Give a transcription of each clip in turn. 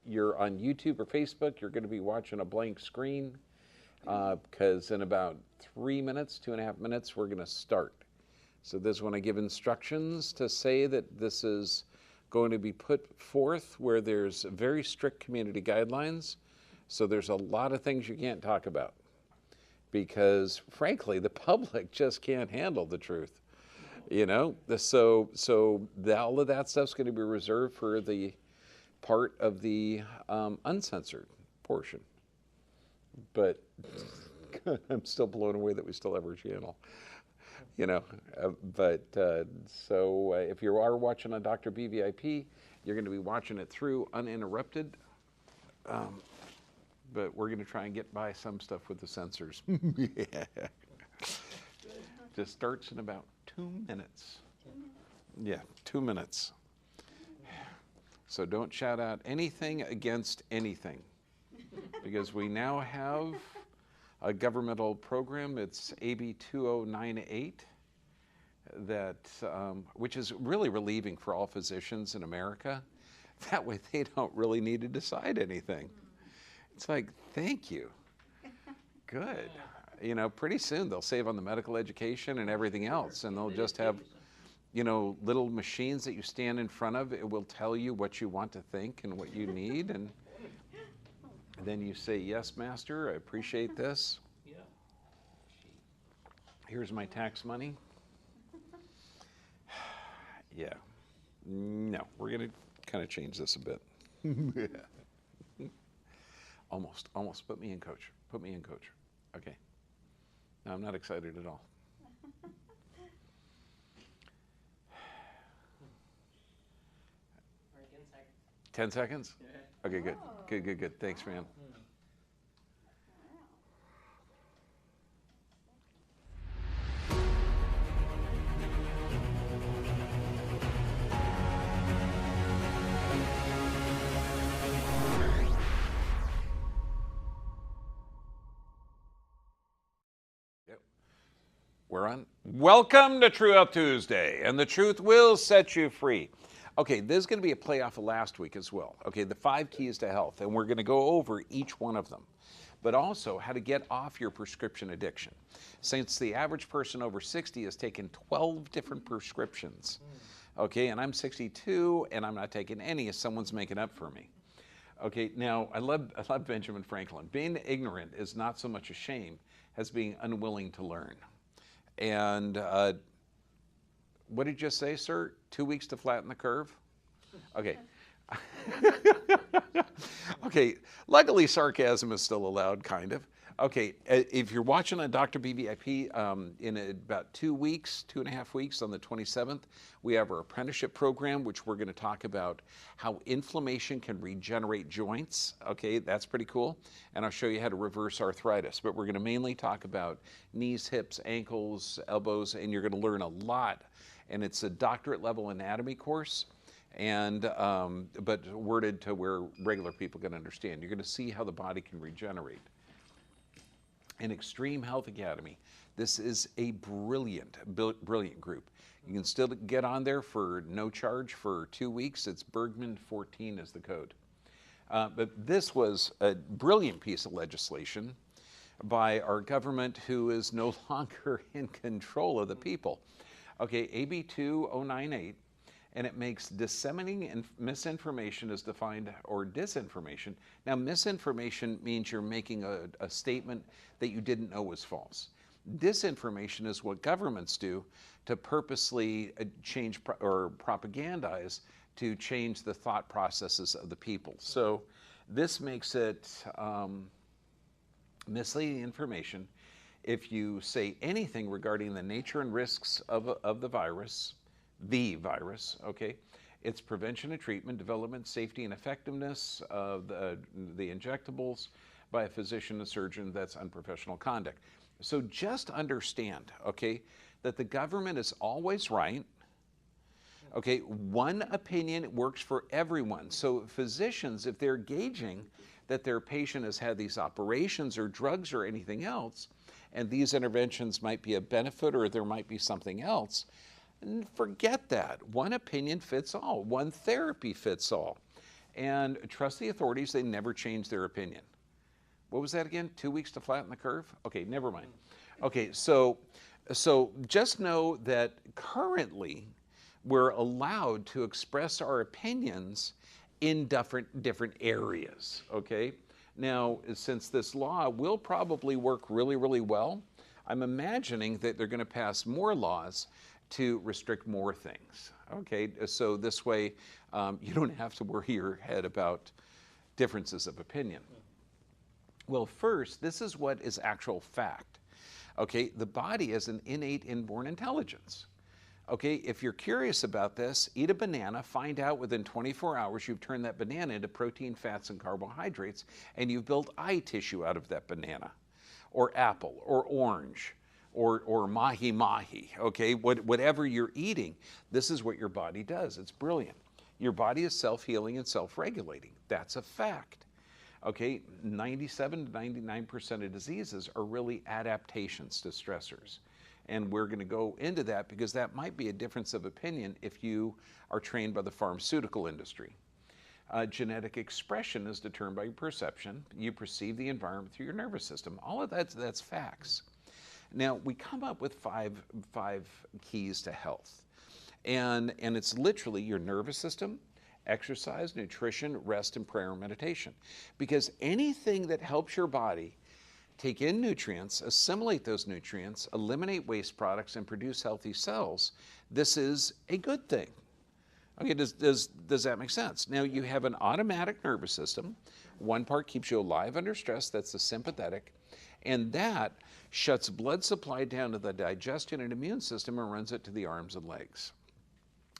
you're on YouTube or Facebook, you're going to be watching a blank screen because in about 3 minutes, 2.5 minutes, we're going to start. So this is when I give instructions to say that this is going to be put forth where there's very strict community guidelines. So there's a lot of things you can't talk about because, frankly, the public just can't handle the truth. You know, so all of that stuff's going to be reserved for the part of the uncensored portion. But I'm still blown away that we still have our channel. You know, so if you are watching on Dr. BVIP, you're going to be watching it through uninterrupted. But we're going to try and get by some stuff with the censors. Yeah. Just starts in about 2 minutes. Yeah, 2 minutes. So don't shout out anything against anything, because we now have a governmental program. It's AB 2098, that which is really relieving for all physicians in America. That way they don't really need to decide anything. It's like, thank you. Good. You know, pretty soon they'll save on the medical education and everything else, and they'll just have, you know, little machines that you stand in front of. It will tell you what you want to think and what you need, and then you say, yes, master, I appreciate this. Here's my tax money. Yeah. No, we're going to kind of change this a bit. Almost. Put me in, coach. Put me in, coach. Okay. No, I'm not excited at all. 10 seconds? Yeah. Okay, good. Good. Thanks, man. We're on. Welcome to True Health Tuesday, and the truth will set you free. Okay, this is going to be a playoff of last week as well. Okay, the 5 keys to health, and we're going to go over each one of them, but also how to get off your prescription addiction. Since the average person over 60 has taken 12 different prescriptions, okay, and I'm 62, and I'm not taking any if someone's making up for me. Okay, now I love Benjamin Franklin. Being ignorant is not so much a shame as being unwilling to learn. And what did you just say, sir? 2 weeks to flatten the curve? Okay. Okay, luckily sarcasm is still allowed, kind of. Okay, if you're watching on Dr. BVIP, in about 2 weeks, 2.5 weeks, on the 27th, we have our apprenticeship program, which we're going to talk about how inflammation can regenerate joints. Okay, that's pretty cool. And I'll show you how to reverse arthritis. But we're going to mainly talk about knees, hips, ankles, elbows, and you're going to learn a lot. And it's a doctorate level anatomy course, and but worded to where regular people can understand. You're going to see how the body can regenerate. In Extreme Health Academy, this is a brilliant group. You can still get on there for no charge for 2 weeks. It's Bergman 14 is the code. But this was a brilliant piece of legislation by our government, who is no longer in control of the people. Okay, AB 2098, and it makes disseminating misinformation as defined, or disinformation. Now, misinformation means you're making a statement that you didn't know was false. Disinformation is what governments do to purposely change or propagandize to change the thought processes of the people. So this makes it misleading information if you say anything regarding the nature and risks of the virus, okay? Its prevention and treatment, development, safety, and effectiveness of the injectables by a physician and surgeon. That's unprofessional conduct. So just understand, okay, that the government is always right. Okay, one opinion works for everyone. So physicians, if they're gauging that their patient has had these operations or drugs or anything else, and these interventions might be a benefit or there might be something else, forget that. One opinion fits all. One therapy fits all. And trust the authorities, they never change their opinion. What was that again? 2 weeks to flatten the curve? Okay, never mind. Okay, so just know that currently we're allowed to express our opinions in different areas, okay? Now, since this law will probably work really, really well, I'm imagining that they're going to pass more laws to restrict more things, okay? So this way, you don't have to worry your head about differences of opinion. Well, first, this is what is actual fact. Okay, the body has an innate inborn intelligence. Okay, if you're curious about this, eat a banana, find out within 24 hours you've turned that banana into protein, fats, and carbohydrates, and you've built eye tissue out of that banana, or apple, or orange, or mahi-mahi, okay? Whatever you're eating, this is what your body does. It's brilliant. Your body is self-healing and self-regulating. That's a fact. Okay, 97 to 99% of diseases are really adaptations to stressors. And we're going to go into that because that might be a difference of opinion if you are trained by the pharmaceutical industry. Genetic expression is determined by your perception. You perceive the environment through your nervous system. All of that's facts. Now, we come up with five keys to health. And it's literally your nervous system, exercise, nutrition, rest, and prayer and meditation. Because anything that helps your body take in nutrients, assimilate those nutrients, eliminate waste products, and produce healthy cells, this is a good thing. Okay, does that make sense? Now, you have an automatic nervous system. One part keeps you alive under stress, that's the sympathetic, and that shuts blood supply down to the digestion and immune system and runs it to the arms and legs.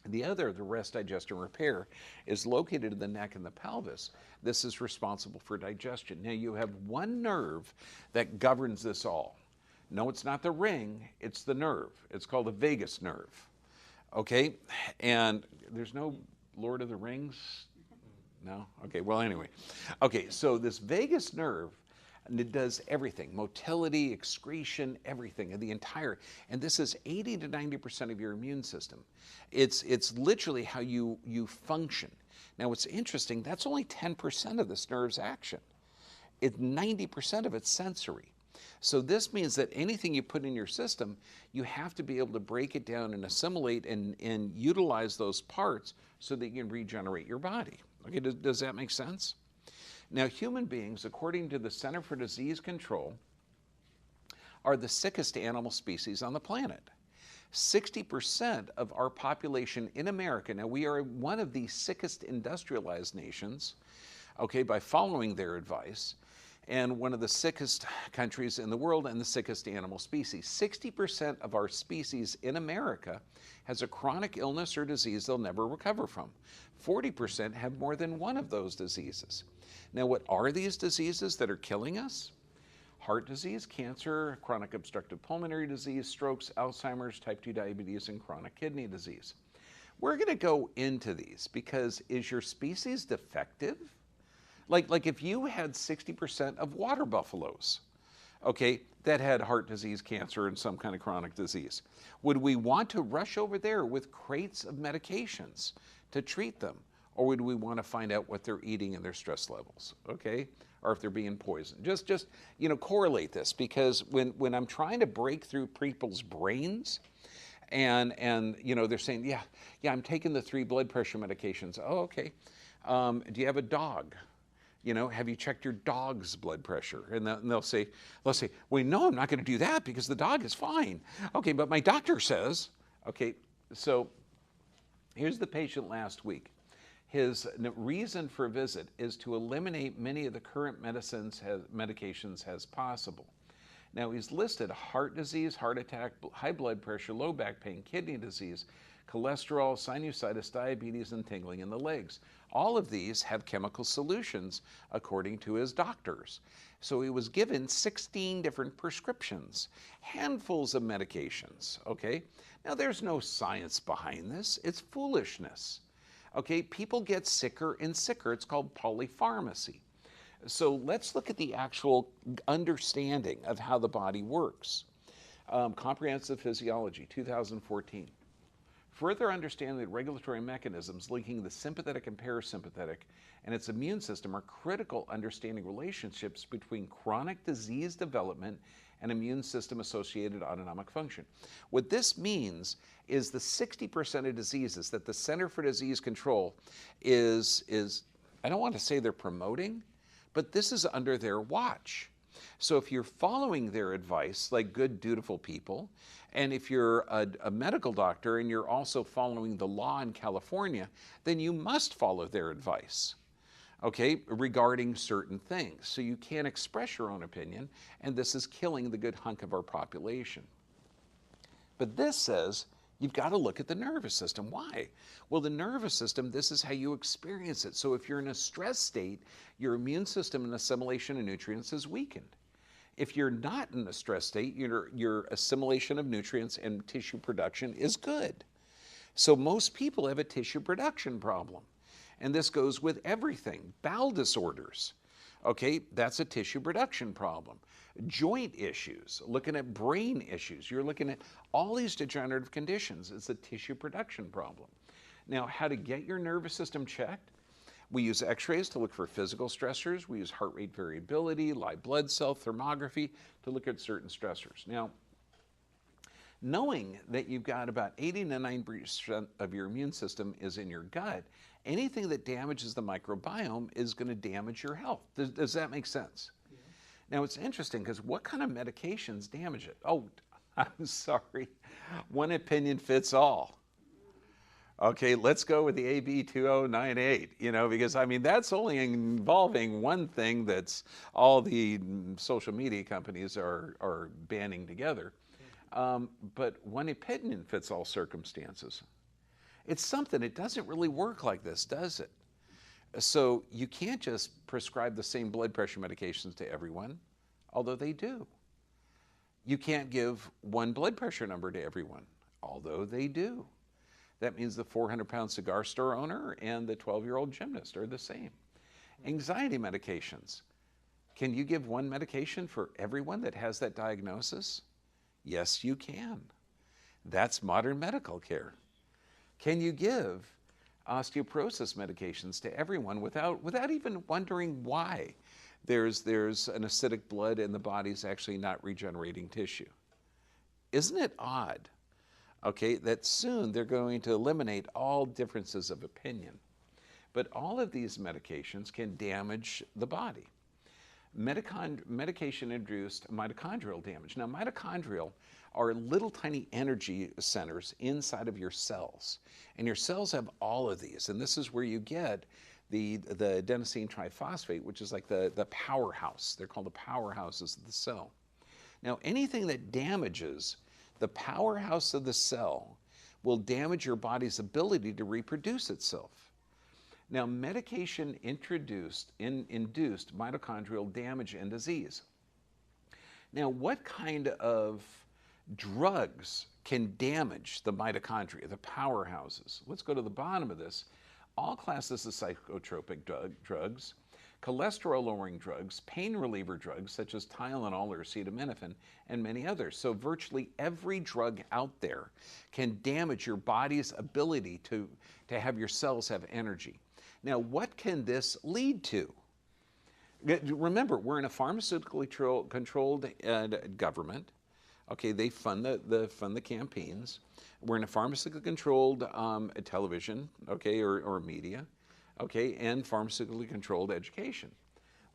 The other, the rest, digest, and repair, is located in the neck and the pelvis. This is responsible for digestion. Now, you have one nerve that governs this all. No, it's not the ring, it's the nerve. It's called the vagus nerve. Okay? And there's no Lord of the Rings? No? Okay, well, anyway. Okay, so this vagus nerve, and it does everything, motility, excretion, everything, the entire, and this is 80 to 90% of your immune system. It's literally how you function. Now, what's interesting, that's only 10% of this nerve's action. 90% of it's sensory. So this means that anything you put in your system, you have to be able to break it down and assimilate and utilize those parts so that you can regenerate your body. Okay, does that make sense? Now, human beings, according to the Center for Disease Control, are the sickest animal species on the planet. 60% of our population in America, now we are one of the sickest industrialized nations, okay, by following their advice, and one of the sickest countries in the world and the sickest animal species. 60% of our species in America has a chronic illness or disease they'll never recover from. 40% have more than one of those diseases. Now, what are these diseases that are killing us? Heart disease, cancer, chronic obstructive pulmonary disease, strokes, Alzheimer's, type 2 diabetes, and chronic kidney disease. We're going to go into these because is your species defective? Like if you had 60% of water buffaloes, okay, that had heart disease, cancer, and some kind of chronic disease, would we want to rush over there with crates of medications to treat them? Or would we want to find out what they're eating and their stress levels, okay? Or if they're being poisoned. Just correlate this, because when I'm trying to break through people's brains and they're saying, yeah, I'm taking the 3 blood pressure medications. Oh, okay. Do you have a dog? Have you checked your dog's blood pressure? And they'll say, well, no, I'm not going to do that because the dog is fine. Okay, but my doctor says, okay, so here's the patient last week. His reason for visit is to eliminate many of the current medications as possible. Now, he's listed heart disease, heart attack, high blood pressure, low back pain, kidney disease, cholesterol, sinusitis, diabetes, and tingling in the legs. All of these have chemical solutions according to his doctors. So he was given 16 different prescriptions, handfuls of medications, okay? Now, there's no science behind this. It's foolishness. Okay, people get sicker and sicker. It's called polypharmacy. So let's look at the actual understanding of how the body works. Comprehensive Physiology, 2014. Further understanding the regulatory mechanisms linking the sympathetic and parasympathetic and its immune system are critical understanding relationships between chronic disease development and immune system associated autonomic function. What this means is the 60% of diseases that the Center for Disease Control is I don't want to say they're promoting, but this is under their watch. So if you're following their advice like good, dutiful people, and if you're a medical doctor and you're also following the law in California, then you must follow their advice, okay, regarding certain things. So you can't express your own opinion, and this is killing the good hunk of our population. But this says you've got to look at the nervous system. Why? Well, the nervous system, this is how you experience it. So if you're in a stress state, your immune system and assimilation of nutrients is weakened. If you're not in a stress state, your assimilation of nutrients and tissue production is good. So most people have a tissue production problem. And this goes with everything. Bowel disorders, okay, that's a tissue production problem. Joint issues, looking at brain issues, you're looking at all these degenerative conditions. It's a tissue production problem. Now, how to get your nervous system checked? We use x-rays to look for physical stressors. We use heart rate variability, live blood cell thermography to look at certain stressors. Now, knowing that you've got about 80 to 90% of your immune system is in your gut, anything that damages the microbiome is going to damage your health. Does that make sense? Yeah. Now, it's interesting because what kind of medications damage it? Oh, I'm sorry. One opinion fits all. Okay, let's go with the AB 2098, because I mean, that's only involving one thing that's all the social media companies are banding together. But one opinion fits all circumstances. It's something, it doesn't really work like this, does it? So you can't just prescribe the same blood pressure medications to everyone, although they do. You can't give one blood pressure number to everyone, although they do. That means the 400-pound cigar store owner and the 12-year-old gymnast are the same. Anxiety medications. Can you give one medication for everyone that has that diagnosis? Yes, you can. That's modern medical care. Can you give osteoporosis medications to everyone without even wondering why there's an acidic blood and the body's actually not regenerating tissue? Isn't it odd? Okay, that soon they're going to eliminate all differences of opinion. But all of these medications can damage the body. Medication-induced mitochondrial damage. Now, mitochondrial are little tiny energy centers inside of your cells. And your cells have all of these. And this is where you get the adenosine triphosphate, which is like the powerhouse. They're called the powerhouses of the cell. Now, anything that damages the powerhouse of the cell will damage your body's ability to reproduce itself. Now, medication induced mitochondrial damage and disease. Now, what kind of drugs can damage the mitochondria, the powerhouses? Let's go to the bottom of this. All classes of psychotropic drugs, cholesterol-lowering drugs, pain reliever drugs such as Tylenol or acetaminophen, and many others. So virtually every drug out there can damage your body's ability to have your cells have energy. Now, what can this lead to? Remember, we're in a pharmaceutically controlled government. Okay, they fund the campaigns. We're in a pharmaceutically controlled television, okay, or media. Okay, and pharmaceutically controlled education.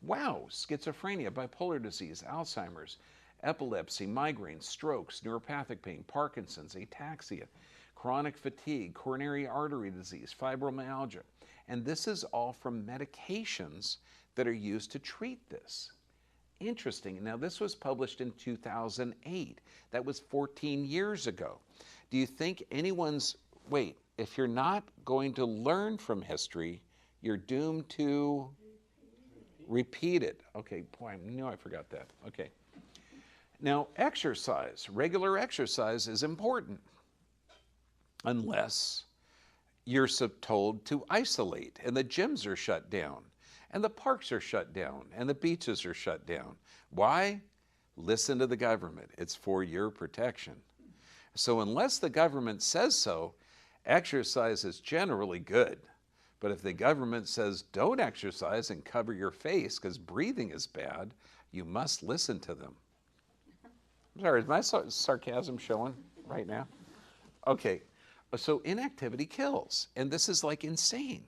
Wow, schizophrenia, bipolar disease, Alzheimer's, epilepsy, migraines, strokes, neuropathic pain, Parkinson's, ataxia, chronic fatigue, coronary artery disease, fibromyalgia. And this is all from medications that are used to treat this. Interesting. Now, this was published in 2008. That was 14 years ago. Do you think if you're not going to learn from history, you're doomed to repeat it. Okay, boy, I knew I forgot that. Okay. Now, exercise, regular exercise is important unless you're told to isolate and the gyms are shut down and the parks are shut down and the beaches are shut down. Why? Listen to the government. It's for your protection. So unless the government says so, Exercise is generally good, but if the government says don't exercise and cover your face because breathing is bad, you must listen to them. I'm sorry, is my sarcasm showing right now? Okay, so inactivity kills, and this is like insane.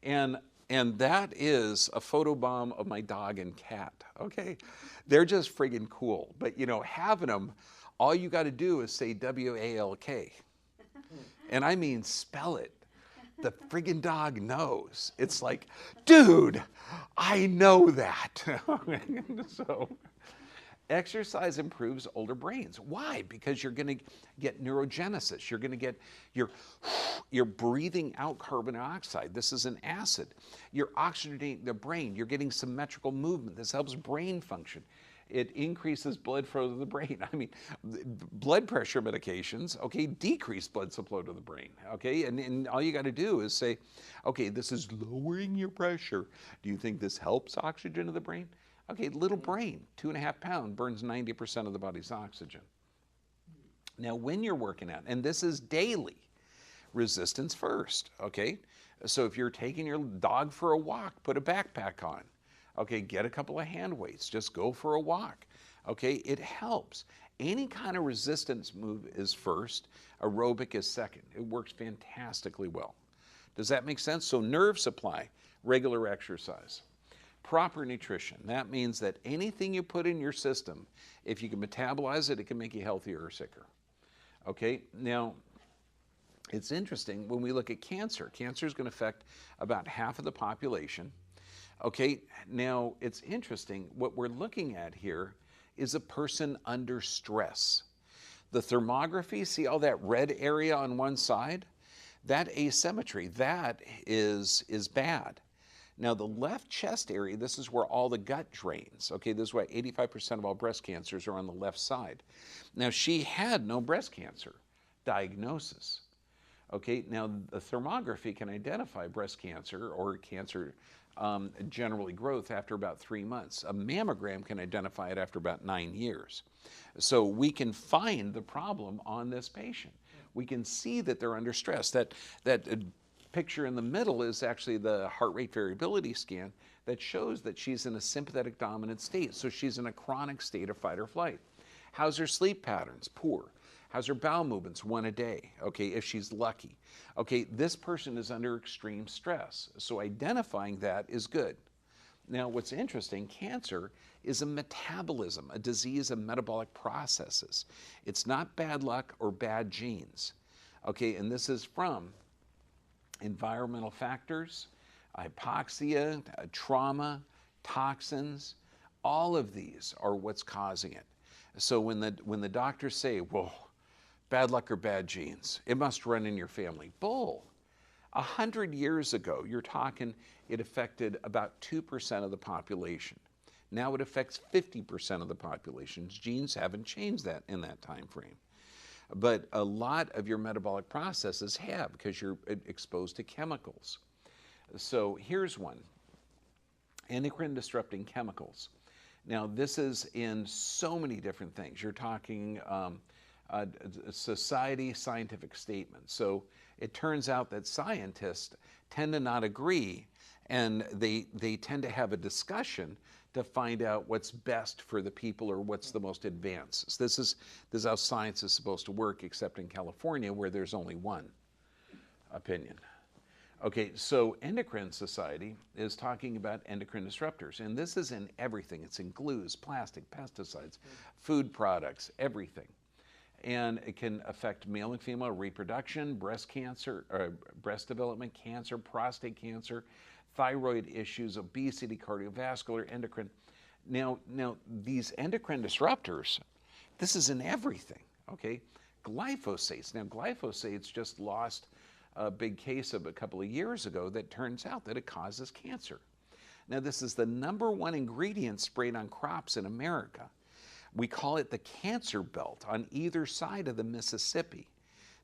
And that is a photobomb of my dog and cat, okay? They're just friggin' cool. But you know, having them, all you gotta do is say W-A-L-K. And I mean spell it. The friggin' dog knows. It's like, dude, I know that. So exercise improves older brains. Why? Because you're going to get neurogenesis. You're going to get you're breathing out carbon dioxide. This is an acid. You're oxygenating the brain. You're getting symmetrical movement. This helps brain function. It increases blood flow to the brain. I mean, blood pressure medications, okay, decrease blood flow to the brain, okay? And all you got to do is say, okay, this is lowering your pressure. Do you think this helps oxygen to the brain? Okay, little brain, 2.5 pounds, burns 90% of the body's oxygen. Now, when you're working out, and this is daily, resistance first, okay? So if you're taking your dog for a walk, put a backpack on. Okay, get a couple of hand weights, just go for a walk. Okay, it helps. Any kind of resistance move is first, aerobic is second. It works fantastically well. Does that make sense? So nerve supply, regular exercise. Proper nutrition, that means that anything you put in your system, if you can metabolize it, it can make you healthier or sicker. Okay, now, it's interesting when we look at cancer. Cancer is going to affect about half of the population. Okay, now it's interesting. What we're looking at here is a person under stress. The thermography, see all that red area on one side? That asymmetry, that is bad. Now the left chest area, this is where all the gut drains. Okay, this is why 85% of all breast cancers are on the left side. Now she had no breast cancer diagnosis. Okay, now the thermography can identify breast cancer or cancer generally growth after about 3 months. A mammogram can identify it after about 9 years. So we can find the problem on this patient. We can see that they're under stress. That picture in the middle is actually the heart rate variability scan that shows that she's in a sympathetic dominant state. So she's in a chronic state of fight or flight. How's her sleep patterns? Poor. How's her bowel movements? 1 a day, okay, if she's lucky. Okay, this person is under extreme stress, so identifying that is good. Now, what's interesting, cancer is a metabolism, a disease of metabolic processes. It's not bad luck or bad genes, okay, and this is from environmental factors, hypoxia, trauma, toxins, all of these are what's causing it. So when the doctors say, well, bad luck or bad genes, it must run in your family. Bull. 100 years ago, you're talking, it affected about 2% of the population. Now it affects 50% of the population. Genes haven't changed that in that time frame. But a lot of your metabolic processes have because you're exposed to chemicals. So here's one, endocrine disrupting chemicals. Now this is in so many different things. You're talking society scientific statements. So it turns out that scientists tend to not agree, and they tend to have a discussion to find out what's best for the people or what's the most advanced. So this is how science is supposed to work, except in California where there's only one opinion. Okay, so Endocrine Society is talking about endocrine disruptors, and this is in everything. It's in glues, plastic, pesticides, food products, everything. And it can affect male and female reproduction, breast cancer, breast development, cancer, prostate cancer, thyroid issues, obesity, cardiovascular, endocrine. Now these endocrine disruptors, this is in everything, okay? Glyphosates. Now glyphosates just lost a big case of a couple of years ago that turns out that it causes cancer. Now this is the #1 ingredient sprayed on crops in America. We call it the cancer belt on either side of the Mississippi.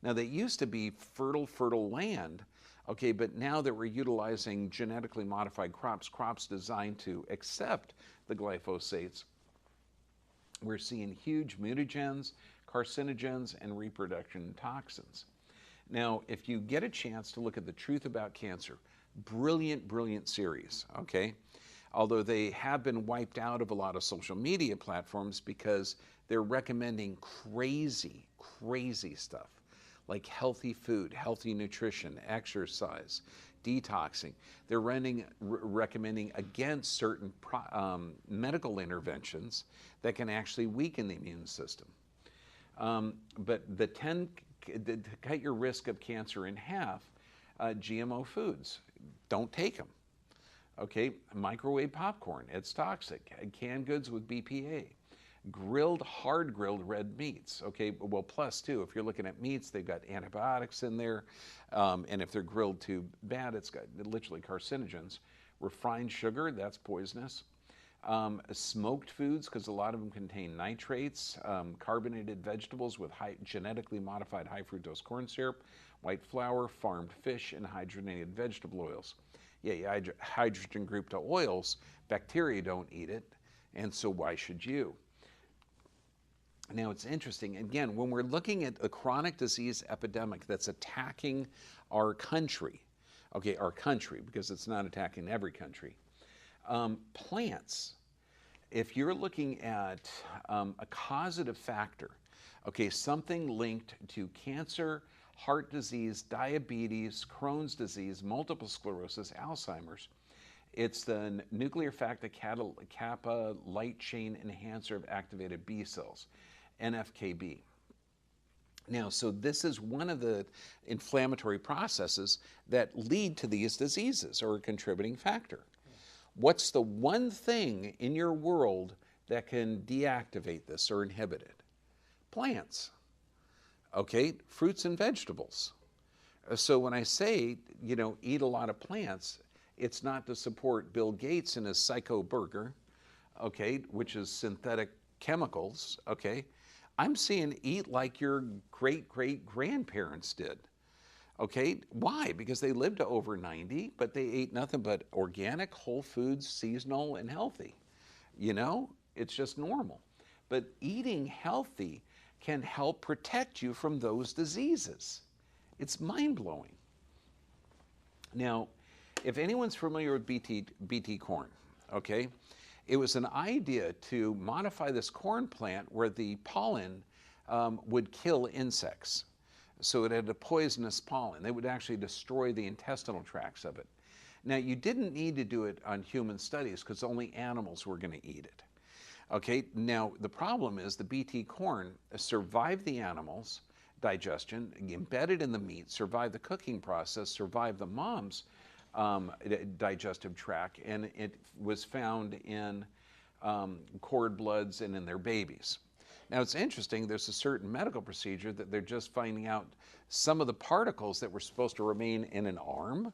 Now they used to be fertile land, okay, but now that we're utilizing genetically modified crops designed to accept the glyphosates, we're seeing huge mutagens, carcinogens, and reproduction toxins. Now, if you get a chance to look at The Truth About Cancer, brilliant, brilliant series, okay? Although they have been wiped out of a lot of social media platforms because they're recommending crazy, crazy stuff like healthy food, healthy nutrition, exercise, detoxing. They're recommending against certain medical interventions that can actually weaken the immune system. But to cut your risk of cancer in half, GMO foods, don't take them. Okay, microwave popcorn, it's toxic. Canned goods with BPA. Hard grilled red meats. Okay, well, plus too, if you're looking at meats, they've got antibiotics in there. And if they're grilled too bad, it's got literally carcinogens. Refined sugar, that's poisonous. Smoked foods, because a lot of them contain nitrates. Carbonated vegetables with genetically modified high fructose corn syrup. White flour, farmed fish, and hydrogenated vegetable oils. Yeah, hydrogen group to oils, bacteria don't eat it, and so why should you? Now it's interesting, again, when we're looking at a chronic disease epidemic that's attacking our country, okay, our country, because it's not attacking every country, plants, if you're looking at a causative factor, okay, something linked to cancer, heart disease, diabetes, Crohn's disease, multiple sclerosis, Alzheimer's. It's the nuclear factor kappa light chain enhancer of activated B cells, NFKB. Now, so this is one of the inflammatory processes that lead to these diseases, or a contributing factor. What's the one thing in your world that can deactivate this or inhibit it? Plants. Okay, fruits and vegetables. So when I say, eat a lot of plants, it's not to support Bill Gates and his psycho burger, okay, which is synthetic chemicals, okay. I'm saying eat like your great-great-grandparents did, okay. Why? Because they lived to over 90, but they ate nothing but organic, whole foods, seasonal, and healthy. It's just normal. But eating healthy can help protect you from those diseases. It's mind-blowing. Now, if anyone's familiar with BT corn, okay, it was an idea to modify this corn plant where the pollen would kill insects. So it had a poisonous pollen. They would actually destroy the intestinal tracts of it. Now, you didn't need to do it on human studies because only animals were going to eat it. Okay, now the problem is the BT corn survived the animals' digestion, embedded in the meat, survived the cooking process, survived the mom's digestive tract, and it was found in cord bloods and in their babies. Now it's interesting, there's a certain medical procedure that they're just finding out some of the particles that were supposed to remain in an arm,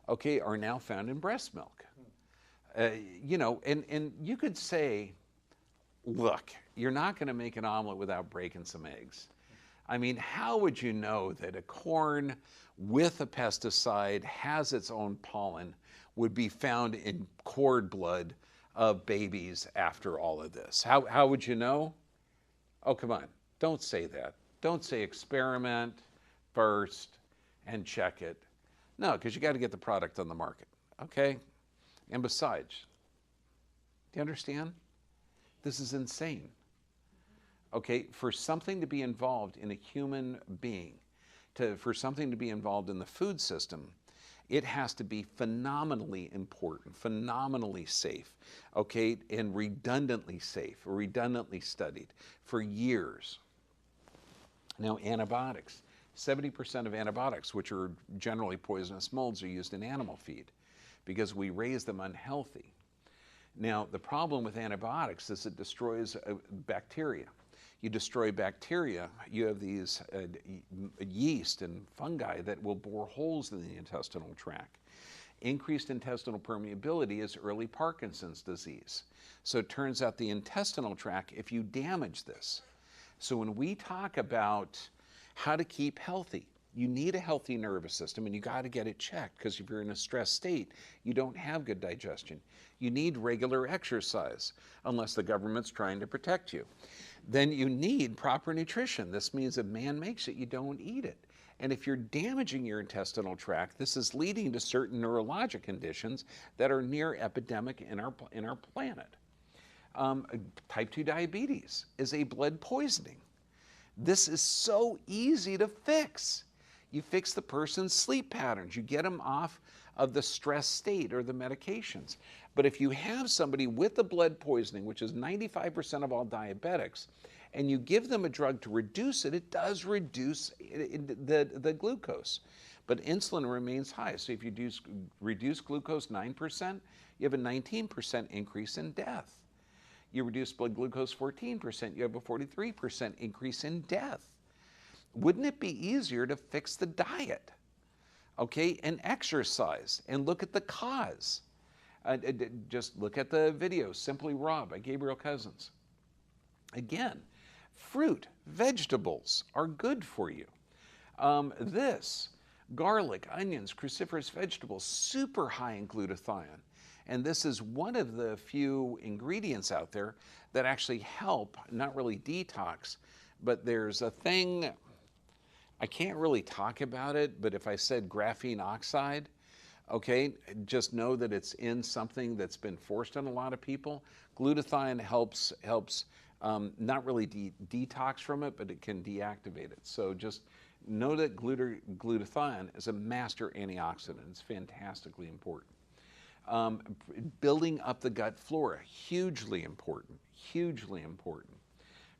okay, are now found in breast milk. And you could say, look, you're not going to make an omelet without breaking some eggs. I mean, how would you know that a corn with a pesticide has its own pollen would be found in cord blood of babies after all of this? How would you know? Oh, come on. Don't say that. Don't say experiment first and check it. No, because you got to get the product on the market, okay? And besides, do you understand? This is insane. Okay, for something to be involved in a human being, for something to be involved in the food system, it has to be phenomenally important, phenomenally safe, okay, and redundantly safe, redundantly studied for years. Now, antibiotics. 70% of antibiotics, which are generally poisonous molds, are used in animal feed because we raise them unhealthy. Now, the problem with antibiotics is it destroys bacteria. You destroy bacteria, you have these yeast and fungi that will bore holes in the intestinal tract. Increased intestinal permeability is early Parkinson's disease. So it turns out the intestinal tract, if you damage this. So when we talk about how to keep healthy, you need a healthy nervous system and you got to get it checked because if you're in a stressed state, you don't have good digestion. You need regular exercise unless the government's trying to protect you. Then you need proper nutrition. This means if man makes it, you don't eat it. And if you're damaging your intestinal tract, this is leading to certain neurologic conditions that are near epidemic in our planet. Type 2 diabetes is a blood poisoning. This is so easy to fix. You fix the person's sleep patterns. You get them off of the stress state or the medications. But if you have somebody with the blood poisoning, which is 95% of all diabetics, and you give them a drug to reduce it, it does reduce the glucose. But insulin remains high. So if you reduce glucose 9%, you have a 19% increase in death. You reduce blood glucose 14%, you have a 43% increase in death. Wouldn't it be easier to fix the diet, okay, and exercise, and look at the cause? Just look at the video, Simply Raw by Gabriel Cousins. Again, fruit, vegetables are good for you. Garlic, onions, cruciferous vegetables, super high in glutathione. And this is one of the few ingredients out there that actually help, not really detox, but there's a thing, I can't really talk about it, but if I said graphene oxide, okay, just know that it's in something that's been forced on a lot of people. Glutathione helps not really detox from it, but it can deactivate it. So just know that glutathione is a master antioxidant. It's fantastically important. Building up the gut flora, hugely important, hugely important.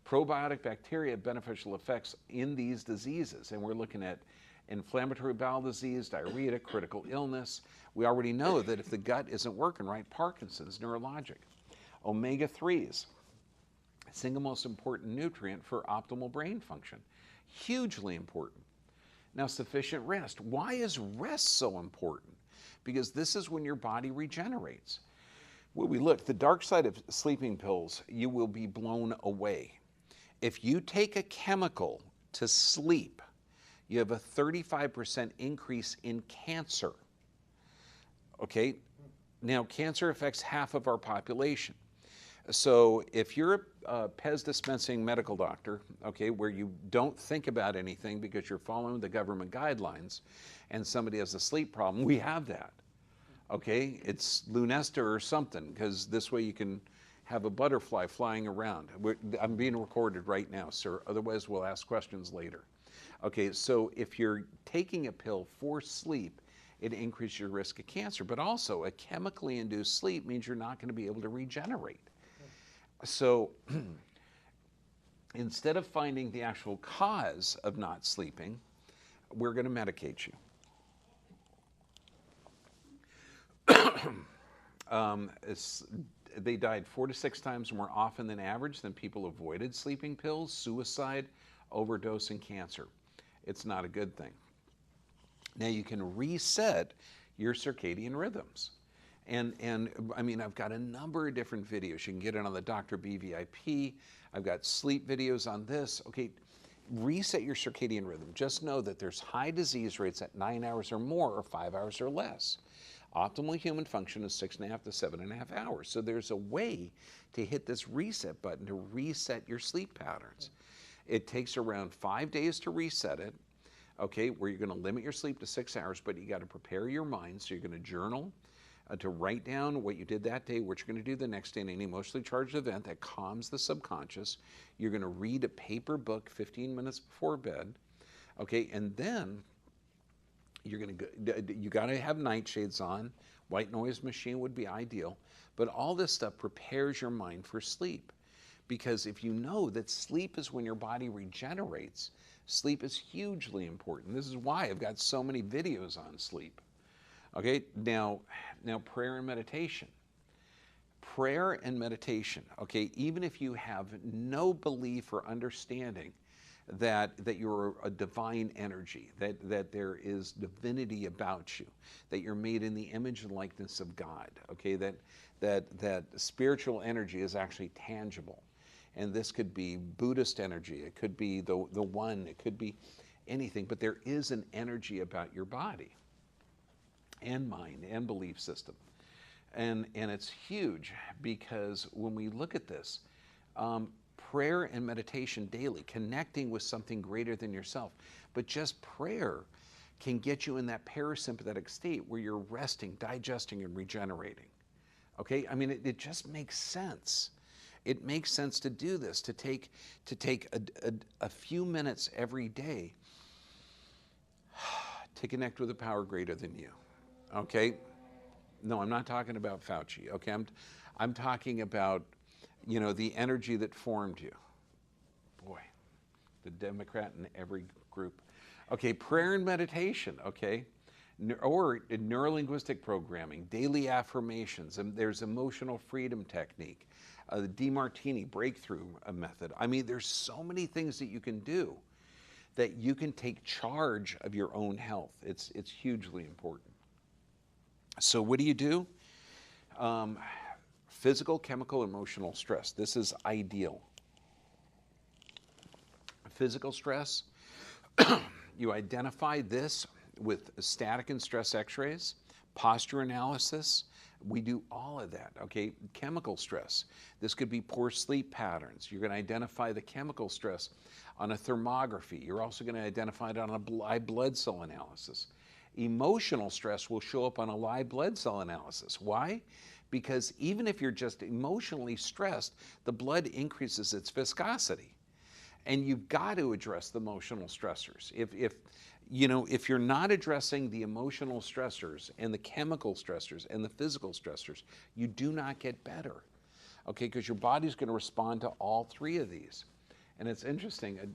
Probiotic bacteria have beneficial effects in these diseases, and we're looking at inflammatory bowel disease, diarrhea, critical illness. We already know that if the gut isn't working right, Parkinson's, neurologic. Omega-3s, single most important nutrient for optimal brain function, hugely important. Now, sufficient rest. Why is rest so important? Because this is when your body regenerates. When we look, the dark side of sleeping pills, you will be blown away. If you take a chemical to sleep, you have a 35% increase in cancer. Okay? Now, cancer affects half of our population. So if you're a Pez dispensing medical doctor, okay, where you don't think about anything because you're following the government guidelines, and somebody has a sleep problem, we have that. Okay, it's Lunesta or something, because this way you can have a butterfly flying around. I'm being recorded right now, sir. Otherwise, we'll ask questions later. Okay, so if you're taking a pill for sleep, it increases your risk of cancer. But also, a chemically induced sleep means you're not going to be able to regenerate. So instead of finding the actual cause of not sleeping, we're going to medicate you. They died 4 to 6 times more often than average than people avoided sleeping pills, suicide, overdose, and cancer. It's not a good thing. Now you can reset your circadian rhythms. And I mean, I've got a number of different videos. You can get it on the Dr. B VIP. I've got sleep videos on this. Okay, reset your circadian rhythm. Just know that there's high disease rates at 9 hours or more or 5 hours or less. Optimal human function is 6.5 to 7.5 hours. So there's a way to hit this reset button to reset your sleep patterns. It takes around 5 days to reset it, okay, where you're going to limit your sleep to 6 hours, but you got to prepare your mind. So you're going to journal, to write down what you did that day, what you're going to do the next day in any emotionally charged event that calms the subconscious. You're going to read a paper book 15 minutes before bed, okay, and then you're going to go, you got to have nightshades on. White noise machine would be ideal, but all this stuff prepares your mind for sleep. Because if you know that sleep is when your body regenerates, sleep is hugely important. This is why I've got so many videos on sleep. Okay, now prayer and meditation. Prayer and meditation, okay, even if you have no belief or understanding that you're a divine energy, that there is divinity about you, that you're made in the image and likeness of God, okay, that spiritual energy is actually tangible. And this could be Buddhist energy, it could be the one, it could be anything, but there is an energy about your body and mind and belief system. And it's huge because when we look at this, prayer and meditation daily, connecting with something greater than yourself. But just prayer can get you in that parasympathetic state where you're resting, digesting, and regenerating. Okay, I mean, it just makes sense. It makes sense to do this, to take a few minutes every day to connect with a power greater than you. Okay, no, I'm not talking about Fauci. Okay, I'm talking about, you know, the energy that formed you. Boy, the Democrat in every group. Okay, prayer and meditation, okay? Or neurolinguistic programming, daily affirmations, and there's emotional freedom technique, the DeMartini breakthrough method. I mean, there's so many things that you can do that you can take charge of your own health. It's hugely important. So what do? Physical, chemical, emotional stress. This is ideal. Physical stress, you identify this with static and stress x-rays, posture analysis. We do all of that, okay? Chemical stress. This could be poor sleep patterns. You're going to identify the chemical stress on a thermography. You're also going to identify it on a live blood cell analysis. Emotional stress will show up on a live blood cell analysis. Why? Because even if you're just emotionally stressed, the blood increases its viscosity. And you've got to address the emotional stressors. If you're not addressing the emotional stressors and the chemical stressors and the physical stressors, you do not get better, okay? Because your body's going to respond to all three of these. And it's interesting,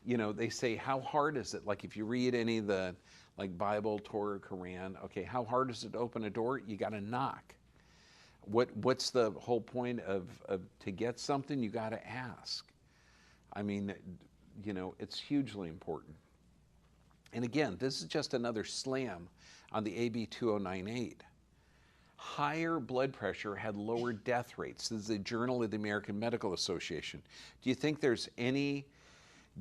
they say, how hard is it? Like if you read any of the like Bible, Torah, Quran, okay, how hard is it to open a door? You got to knock. What's the whole point of to get something? You got to ask. I mean, it's hugely important. And again, this is just another slam on the AB 2098. Higher blood pressure had lower death rates. This is a Journal of the American Medical Association. Do you think there's any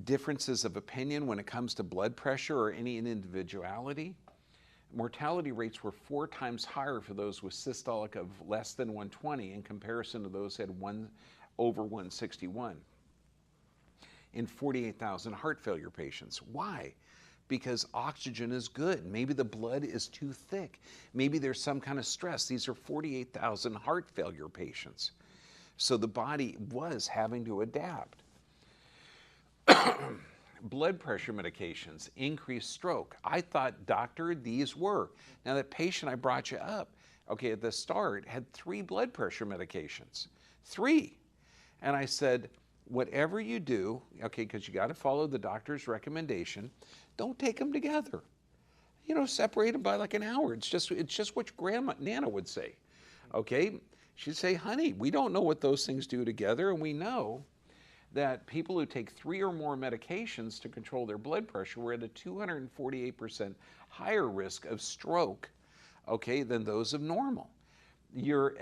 differences of opinion when it comes to blood pressure or any individuality? Mortality rates were 4 times higher for those with systolic of less than 120 in comparison to those who had over 161 in 48,000 heart failure patients. Why? Because oxygen is good. Maybe the blood is too thick. Maybe there's some kind of stress. These are 48,000 heart failure patients. So the body was having to adapt. Blood pressure medications increase stroke. I thought, doctor, these were. Now that patient I brought you up, okay, at the start had 3 blood pressure medications. 3. And I said, whatever you do, okay, because you got to follow the doctor's recommendation, don't take them together. Separate them by like an hour. It's just what Grandma Nana would say, okay? She'd say, honey, we don't know what those things do together, and we know that people who take 3 or more medications to control their blood pressure were at a 248% higher risk of stroke, okay, than those of normal. You're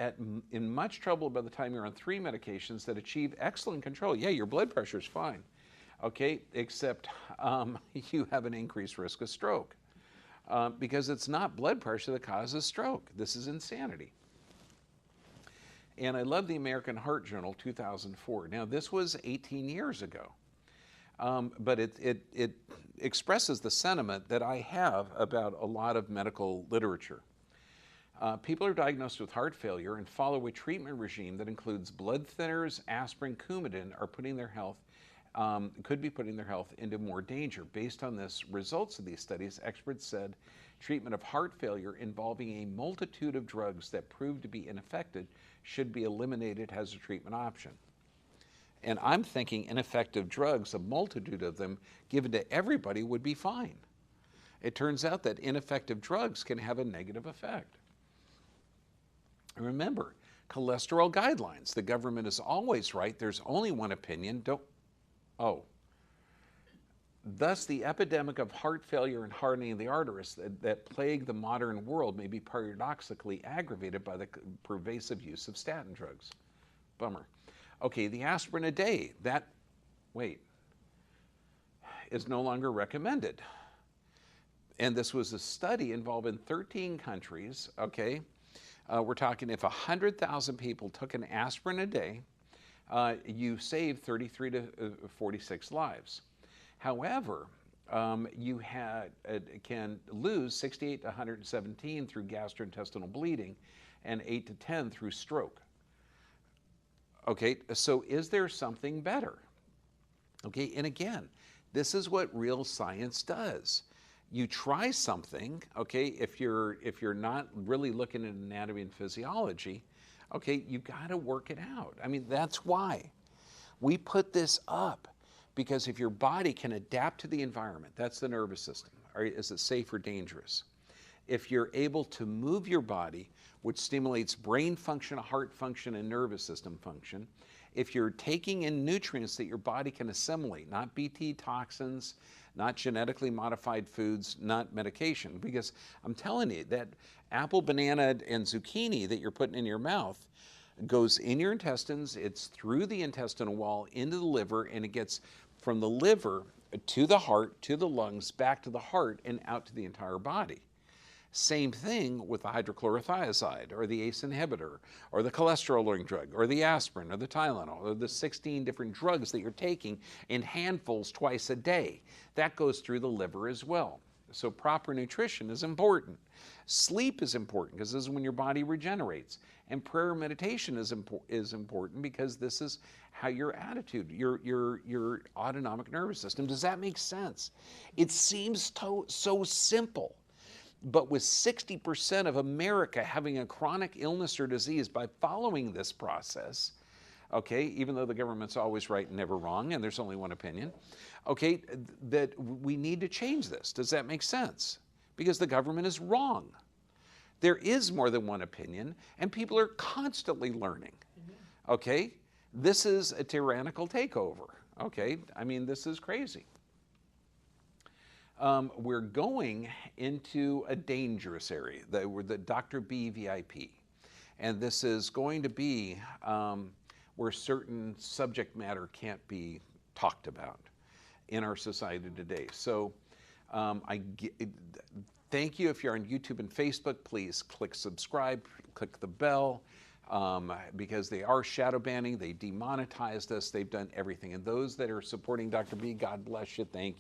in much trouble by the time you're on 3 medications that achieve excellent control. Yeah, your blood pressure is fine, okay, except you have an increased risk of stroke because it's not blood pressure that causes stroke. This is insanity. And I love the American Heart Journal 2004. Now, this was 18 years ago, but it expresses the sentiment that I have about a lot of medical literature. People are diagnosed with heart failure and follow a treatment regime that includes blood thinners, aspirin, Coumadin, could be putting their health into more danger. Based on this results of these studies, experts said treatment of heart failure involving a multitude of drugs that proved to be ineffective should be eliminated as a treatment option. And I'm thinking ineffective drugs, a multitude of them given to everybody would be fine. It turns out that ineffective drugs can have a negative effect. Remember, cholesterol guidelines. The government is always right. There's only one opinion. Thus, the epidemic of heart failure and hardening of the arteries that plague the modern world may be paradoxically aggravated by the pervasive use of statin drugs. Bummer. Okay, the aspirin a day, is no longer recommended. And this was a study involving 13 countries, okay? We're talking if 100,000 people took an aspirin a day, you save 33 to 46 lives. However, you can lose 68 to 117 through gastrointestinal bleeding and 8 to 10 through stroke. Okay, so is there something better? Okay, and again, this is what real science does. You try something, okay, if you're not really looking at anatomy and physiology, okay, you got to work it out. I mean, that's why we put this up, because if your body can adapt to the environment, that's the nervous system, or is it safe or dangerous? If you're able to move your body, which stimulates brain function, heart function, and nervous system function, if you're taking in nutrients that your body can assimilate, not BT toxins, not genetically modified foods, not medication, because I'm telling you that apple, banana, and zucchini that you're putting in your mouth goes in your intestines, it's through the intestinal wall into the liver, and it gets from the liver to the heart, to the lungs, back to the heart, and out to the entire body. Same thing with the hydrochlorothiazide, or the ACE inhibitor, or the cholesterol-lowering drug, or the aspirin, or the Tylenol, or the 16 different drugs that you're taking in handfuls twice a day. That goes through the liver as well. So proper nutrition is important. Sleep is important, because this is when your body regenerates. And prayer and meditation is important, because this is how your attitude, your autonomic nervous system. Does that make sense? It seems so simple. But with 60% of America having a chronic illness or disease, by following this process, okay, even though the government's always right and never wrong, and there's only one opinion, okay, that we need to change this. Does that make sense? Because the government is wrong. There is more than one opinion, and people are constantly learning, okay? This is a tyrannical takeover, okay? I mean, this is crazy. We're going into a dangerous area, the Dr. B VIP. And this is going to be where certain subject matter can't be talked about in our society today. So thank you. If you're on YouTube and Facebook, please click subscribe, click the bell, because they are shadow banning. They demonetized us. They've done everything. And those that are supporting Dr. B, God bless you. Thank you.